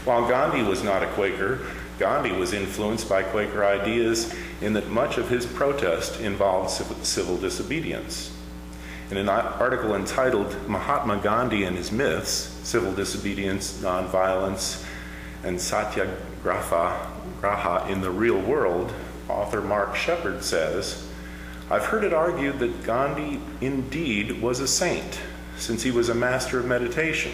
While Gandhi was not a Quaker, Gandhi was influenced by Quaker ideas in that much of his protest involved civil disobedience. In an article entitled Mahatma Gandhi and His Myths, Civil Disobedience, Nonviolence, and Satyagraha in the Real World, author Mark Shepard says, "I've heard it argued that Gandhi indeed was a saint, since he was a master of meditation.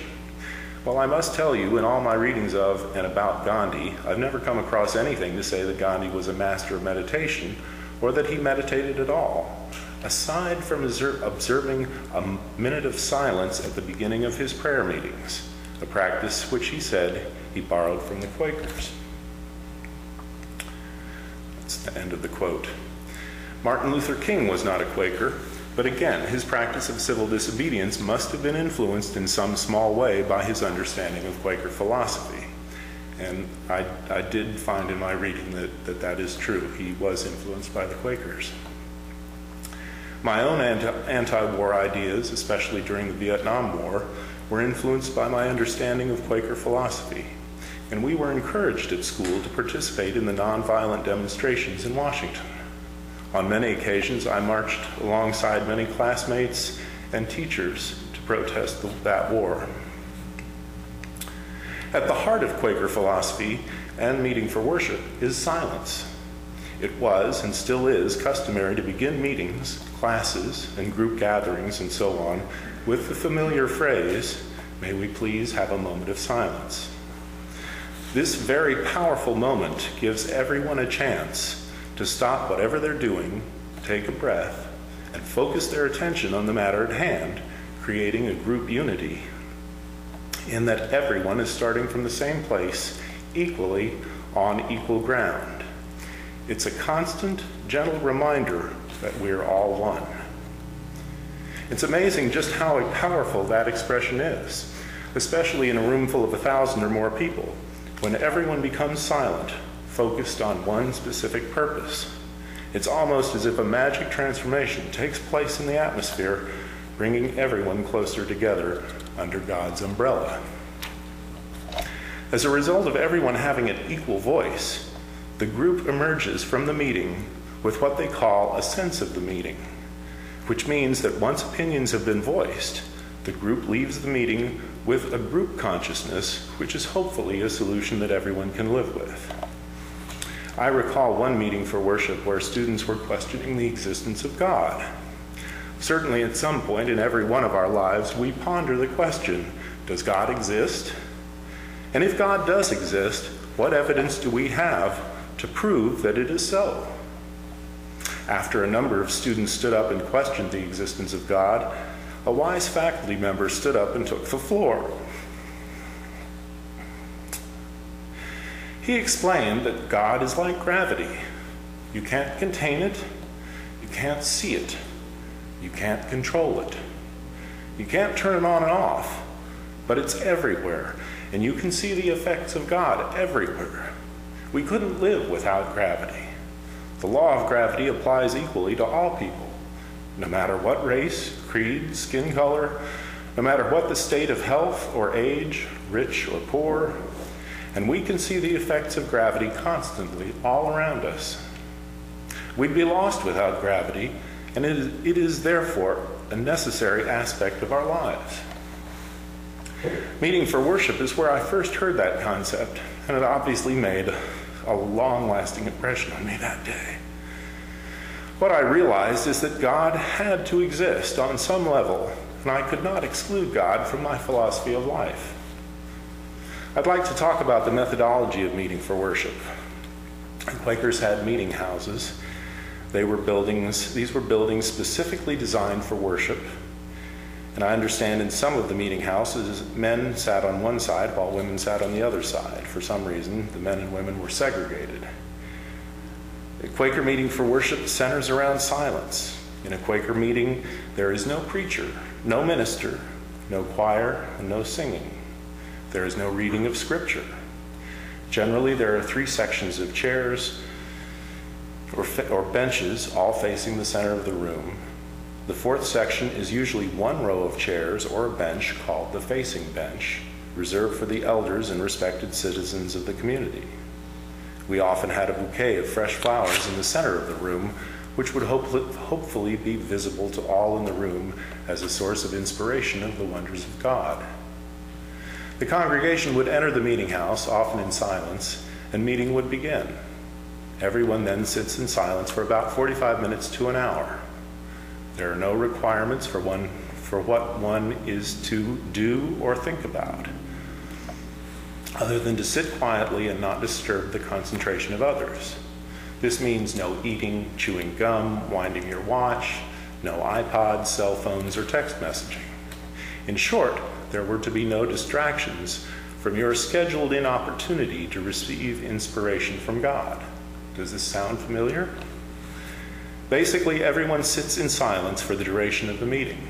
Well, I must tell you, in all my readings of and about Gandhi, I've never come across anything to say that Gandhi was a master of meditation or that he meditated at all, aside from observing a minute of silence at the beginning of his prayer meetings, a practice which he said he borrowed from the Quakers." That's the end of the quote. Martin Luther King was not a Quaker, but again, his practice of civil disobedience must have been influenced in some small way by his understanding of Quaker philosophy. And I did find in my reading that is true. He was influenced by the Quakers. My own anti-war ideas, especially during the Vietnam War, were influenced by my understanding of Quaker philosophy. And we were encouraged at school to participate in the nonviolent demonstrations in Washington. On many occasions, I marched alongside many classmates and teachers to protest that war. At the heart of Quaker philosophy and meeting for worship is silence. It was, and still is, customary to begin meetings, classes, and group gatherings, and so on, with the familiar phrase, "May we please have a moment of silence." This very powerful moment gives everyone a chance to stop whatever they're doing, take a breath, and focus their attention on the matter at hand, creating a group unity, in that everyone is starting from the same place, equally on equal ground. It's a constant, gentle reminder that we're all one. It's amazing just how powerful that expression is, especially in a room full of 1,000 or more people, when everyone becomes silent, focused on one specific purpose. It's almost as if a magic transformation takes place in the atmosphere, bringing everyone closer together under God's umbrella. As a result of everyone having an equal voice, the group emerges from the meeting with what they call a sense of the meeting, which means that once opinions have been voiced, the group leaves the meeting with a group consciousness, which is hopefully a solution that everyone can live with. I recall one meeting for worship where students were questioning the existence of God. Certainly at some point in every one of our lives, we ponder the question, does God exist? And if God does exist, what evidence do we have to prove that it is so? After a number of students stood up and questioned the existence of God, a wise faculty member stood up and took the floor. He explained that God is like gravity. You can't contain it, you can't see it, you can't control it. You can't turn it on and off, but it's everywhere, and you can see the effects of God everywhere. We couldn't live without gravity. The law of gravity applies equally to all people, no matter what race, creed, skin color, no matter what the state of health or age, rich or poor, and we can see the effects of gravity constantly all around us. We'd be lost without gravity, and it is therefore a necessary aspect of our lives. Meeting for worship is where I first heard that concept, and it obviously made a long-lasting impression on me that day. What I realized is that God had to exist on some level, and I could not exclude God from my philosophy of life. I'd like to talk about the methodology of meeting for worship. The Quakers had meeting houses. These were buildings specifically designed for worship. And I understand in some of the meeting houses, men sat on one side while women sat on the other side. For some reason, the men and women were segregated. A Quaker meeting for worship centers around silence. In a Quaker meeting, there is no preacher, no minister, no choir, and no singing. There is no reading of scripture. Generally, there are 3 sections of chairs or benches, all facing the center of the room. The 4th section is usually 1 row of chairs or a bench called the facing bench, reserved for the elders and respected citizens of the community. We often had a bouquet of fresh flowers in the center of the room, which would hopefully be visible to all in the room as a source of inspiration of the wonders of God. The congregation would enter the meeting house, often in silence, and meeting would begin. Everyone then sits in silence for about 45 minutes to an hour. There are no requirements for what one is to do or think about, other than to sit quietly and not disturb the concentration of others. This means no eating, chewing gum, winding your watch, no iPods, cell phones, or text messaging. In short, there were to be no distractions from your scheduled-in opportunity to receive inspiration from God. Does this sound familiar? Basically, everyone sits in silence for the duration of the meeting.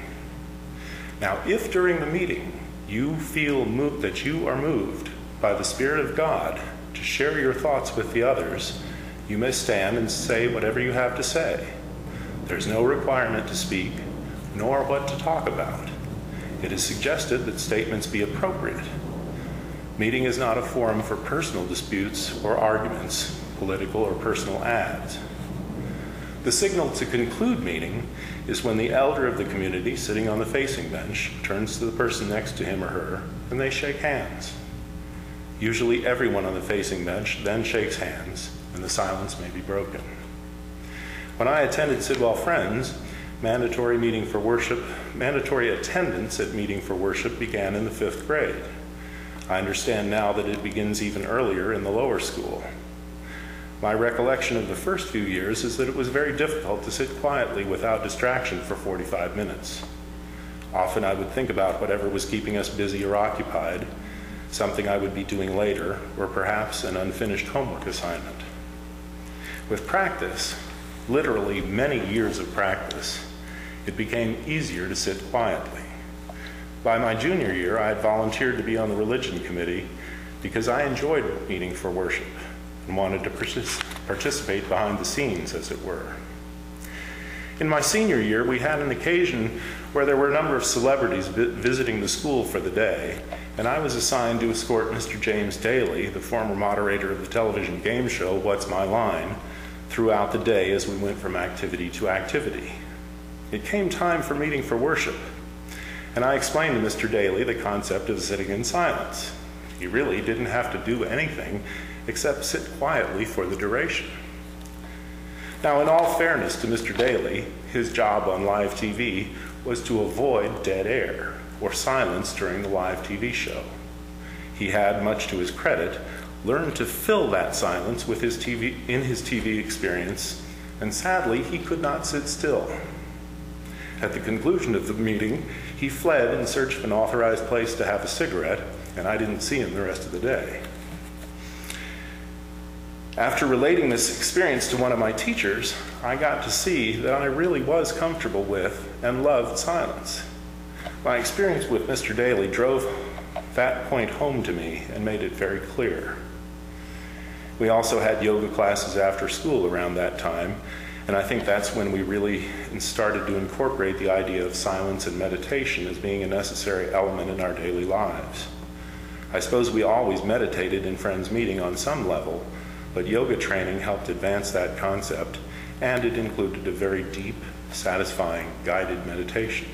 Now, if during the meeting you feel that you are moved by the Spirit of God to share your thoughts with the others, you may stand and say whatever you have to say. There's no requirement to speak, nor what to talk about. It is suggested that statements be appropriate. Meeting is not a forum for personal disputes or arguments, political or personal ads. The signal to conclude meeting is when the elder of the community sitting on the facing bench turns to the person next to him or her and they shake hands. Usually everyone on the facing bench then shakes hands and the silence may be broken. When I attended Sidwell Friends, mandatory attendance at meeting for worship began in the 5th grade. I understand now that it begins even earlier in the lower school. My recollection of the first few years is that it was very difficult to sit quietly without distraction for 45 minutes. Often I would think about whatever was keeping us busy or occupied, something I would be doing later, or perhaps an unfinished homework assignment. With practice, literally many years of practice, it became easier to sit quietly. By my junior year, I had volunteered to be on the religion committee because I enjoyed meeting for worship and wanted to participate behind the scenes, as it were. In my senior year, we had an occasion where there were a number of celebrities visiting the school for the day, and I was assigned to escort Mr. James Daly, the former moderator of the television game show What's My Line, throughout the day as we went from activity to activity. It came time for meeting for worship, and I explained to Mr. Daly the concept of sitting in silence. He really didn't have to do anything except sit quietly for the duration. Now, in all fairness to Mr. Daly, his job on live TV was to avoid dead air or silence during the live TV show. He had, much to his credit, learned to fill that silence with his TV experience, and sadly, he could not sit still. At the conclusion of the meeting, he fled in search of an authorized place to have a cigarette, and I didn't see him the rest of the day. After relating this experience to one of my teachers, I got to see that I really was comfortable with and loved silence. My experience with Mr. Daly drove that point home to me and made it very clear. We also had yoga classes after school around that time, and I think that's when we really started to incorporate the idea of silence and meditation as being a necessary element in our daily lives. I suppose we always meditated in Friends meeting on some level, but yoga training helped advance that concept, and it included a very deep, satisfying, guided meditation.